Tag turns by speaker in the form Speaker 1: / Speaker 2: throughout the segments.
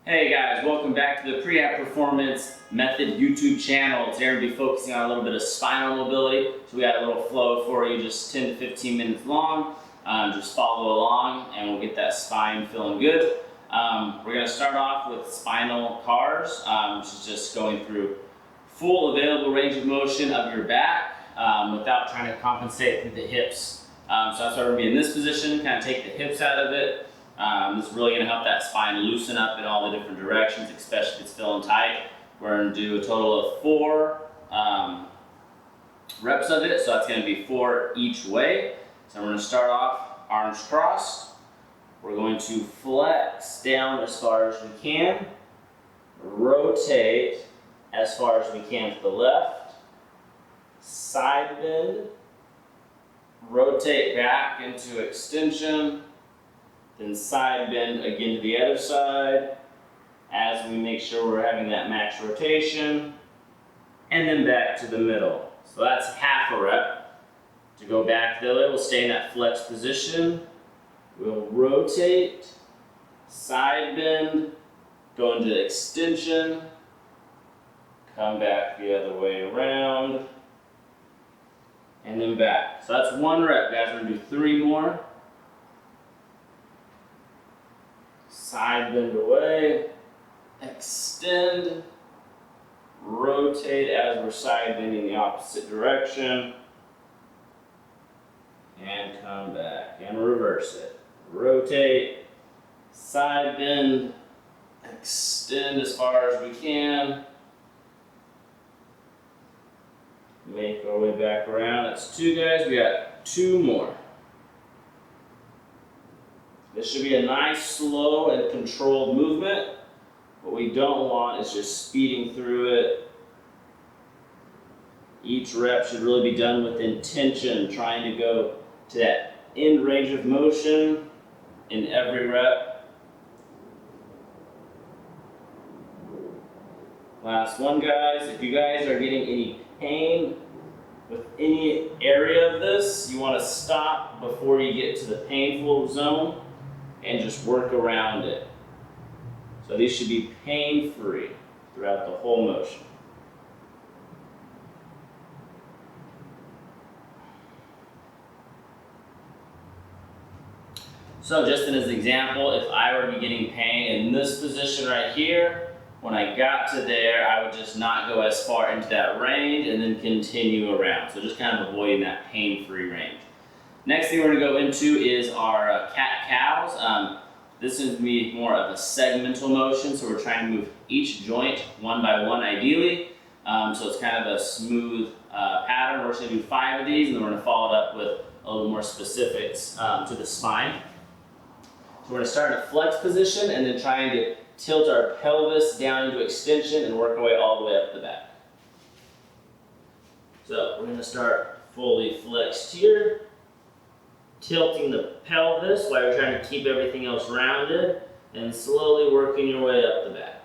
Speaker 1: Hey guys, welcome back to the Prehab Performance Method YouTube channel. Today we're going to be focusing on a little bit of spinal mobility. So we got a little flow for you, just 10 to 15 minutes long. Just follow along and we'll get that spine feeling good. We're going to start off with spinal cars, which is just going through full available range of motion of your back without trying to compensate through the hips. So that's why we're going to be in this position, kind of take the hips out of it. This is really going to help that spine loosen up in all the different directions, especially if it's feeling tight. We're going to do a total of 4 reps of it, so that's going to be 4 each way. So we're going to start off arms crossed. We're going to flex down as far as we can, rotate as far as we can to the left, side bend, rotate back into extension, then side bend again to the other side as we make sure we're having that max rotation, and then back to the middle. So that's half a rep. To go back the other way, we'll stay in that flex position. We'll rotate, side bend, go into extension, come back the other way around, and then back. So that's 1 rep, guys. We're going to do 3 more. Side bend away, extend, rotate as we're side bending the opposite direction, and come back and reverse it. Rotate, side bend, extend as far as we can, make our way back around. That's 2, guys. We got 2 more. This should be a nice, slow, and controlled movement. What we don't want is just speeding through it. Each rep should really be done with intention, trying to go to that end range of motion in every rep. Last one, guys. If you guys are getting any pain with any area of this, you want to stop before you get to the painful zone and just work around it. So these should be pain-free throughout the whole motion. So just as an example, if I were to be getting pain in this position right here, when I got to there, I would just not go as far into that range and then continue around. So just kind of avoiding that pain-free range. Next thing we're going to go into is our cat-cows. This is going to be more of a segmental motion, so we're trying to move each joint one by one ideally. So it's kind of a smooth pattern. We're just going to do 5 of these, and then we're going to follow it up with a little more specifics to the spine. So we're going to start in a flex position and then trying to tilt our pelvis down into extension and work our way all the way up the back. So we're going to start fully flexed here, tilting the pelvis while you're trying to keep everything else rounded, and slowly working your way up the back.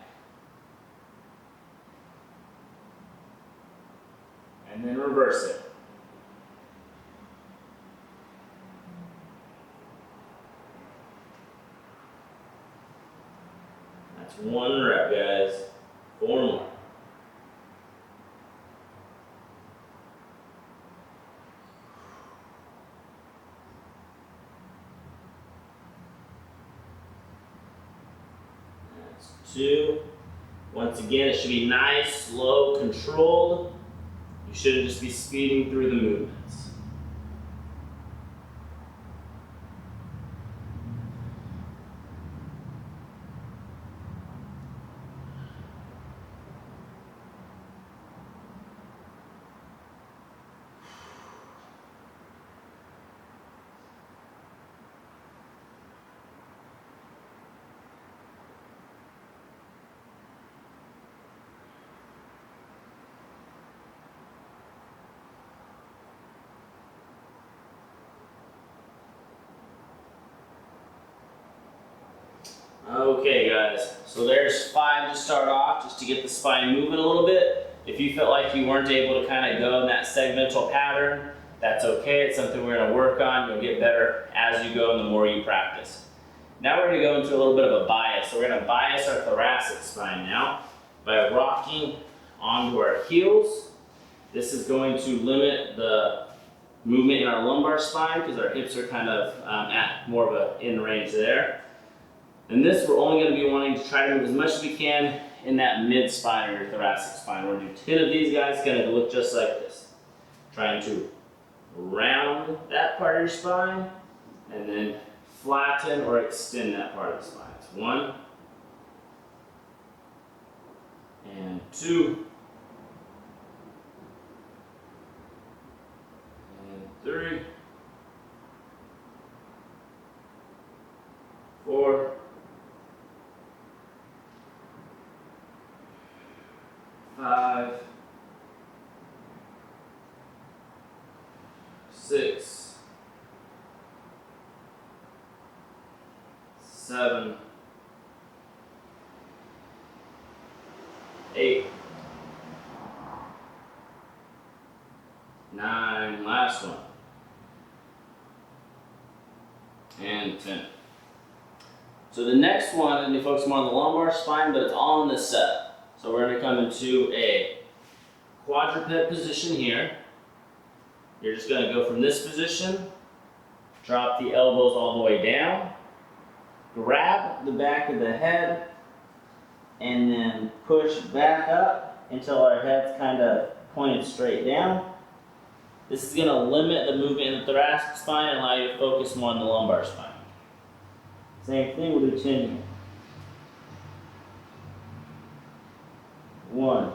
Speaker 1: And then reverse it. That's 1 rep, guys. 4 more. That's 2. Once again, it should be nice, slow, controlled. You shouldn't just be speeding through the movements. Okay guys, so there's 5 to start off, just to get the spine moving a little bit. If you felt like you weren't able to kind of go in that segmental pattern, that's okay. It's something we're going to work on. You'll get better as you go and the more you practice. Now we're going to go into a little bit of a bias. So we're going to bias our thoracic spine now by rocking onto our heels. This is going to limit the movement in our lumbar spine because our hips are kind of at more of a in range there. And this, we're only going to be wanting to try to move as much as we can in that mid spine or your thoracic spine. We're going to do 10 of these guys, going to look just like this. Trying to round that part of your spine and then flatten or extend that part of the spine. It's 1 and 2 and 3, 4, 5, 6, 7, 8, 9, last one, and 10. So the next one, I'm going to focus more on the lumbar spine, but it's all in this set. So we're going to come into a quadruped position here. You're just going to go from this position, drop the elbows all the way down, grab the back of the head, and then push back up until our head's kind of pointed straight down. This is going to limit the movement in the thoracic spine and allow you to focus more on the lumbar spine. Same thing, we'll do 10 here. 1,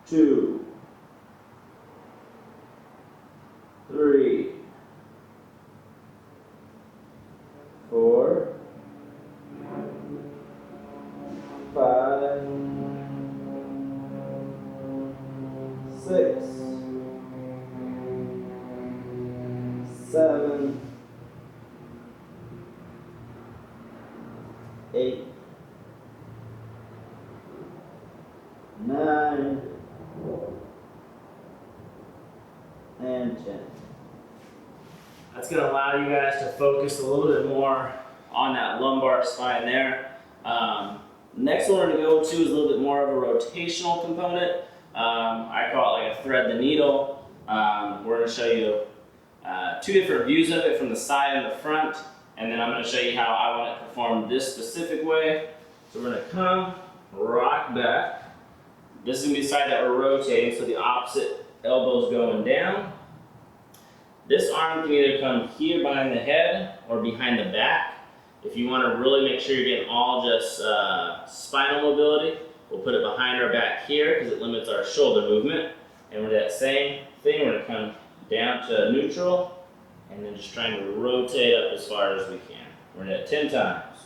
Speaker 1: 2, 3, 4, 5, 6, 7, 8, 9, and 10. That's going to allow you guys to focus a little bit more on that lumbar spine there. Next one we're going to go to is a little bit more of a rotational component. I call it like a thread the needle. We're going to show you 2 different views of it from the side and the front, and then I'm going to show you how I want it performed this specific way. So we're going to come, rock back. This is going to be the side that we're rotating, so the opposite elbow's going down. This arm can either come here behind the head or behind the back. If you want to really make sure you're getting all just spinal mobility, we'll put it behind our back here because it limits our shoulder movement. And we're that same thing, we're going to come down to neutral and then just trying to rotate up as far as we can. We're going to do that 10 times.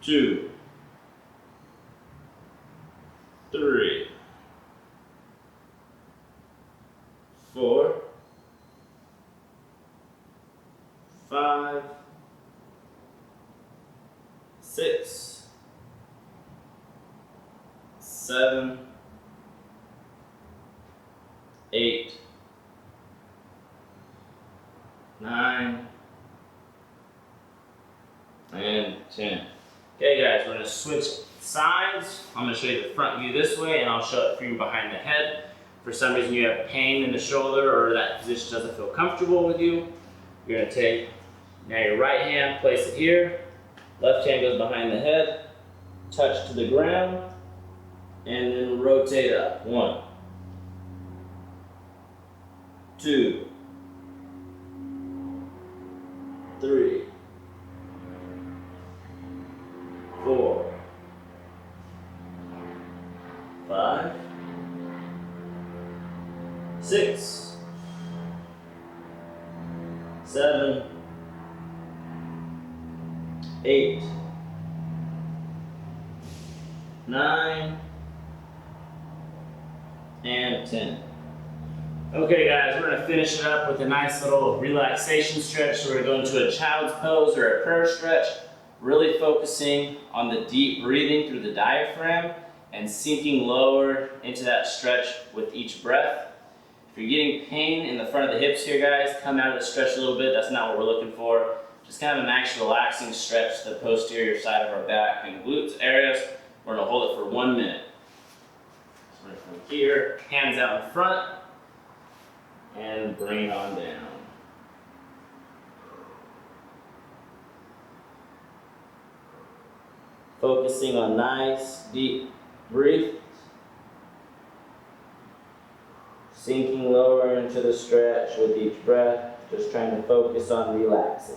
Speaker 1: 2, 3, 4, 5, 6, 7, 8, 9, and 10. Okay guys, we're going to switch sides. I'm going to show you the front view this way, and I'll show it for you behind the head. For some reason you have pain in the shoulder or that position doesn't feel comfortable with you, you're going to take now your right hand, place it here, left hand goes behind the head, touch to the ground, and then rotate up. 1, 2, 3, 4, 5, 6, 7, 8, 9, and 10. Okay guys, we're going to finish it up with a nice little relaxation stretch. So we're going to go into a child's pose or a prayer stretch, really focusing on the deep breathing through the diaphragm and sinking lower into that stretch with each breath. If you're getting pain in the front of the hips here, guys, come out of the stretch a little bit. That's not what we're looking for. Just kind of a nice relaxing stretch to the posterior side of our back and glutes areas. We're gonna hold it for 1 minute. So from here, hands out in front, and bring it on down. Focusing on nice, deep breath. Sinking lower into the stretch with each breath, just trying to focus on relaxing.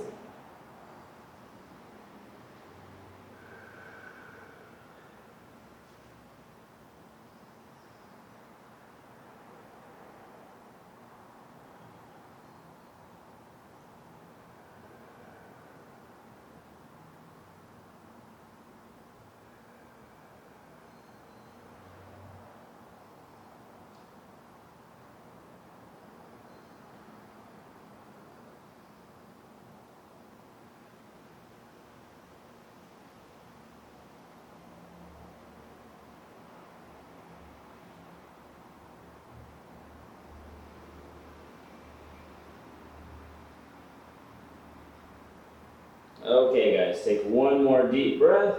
Speaker 1: Okay guys, take one more deep breath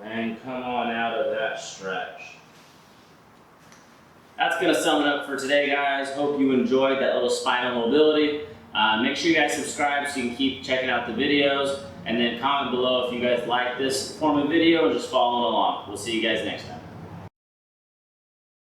Speaker 1: and come on out of that stretch. That's going to sum it up for today, guys. Hope you enjoyed that little spinal mobility. Make sure you guys subscribe so you can keep checking out the videos, and then comment below if you guys like this form of video and just following along. We'll see you guys next time.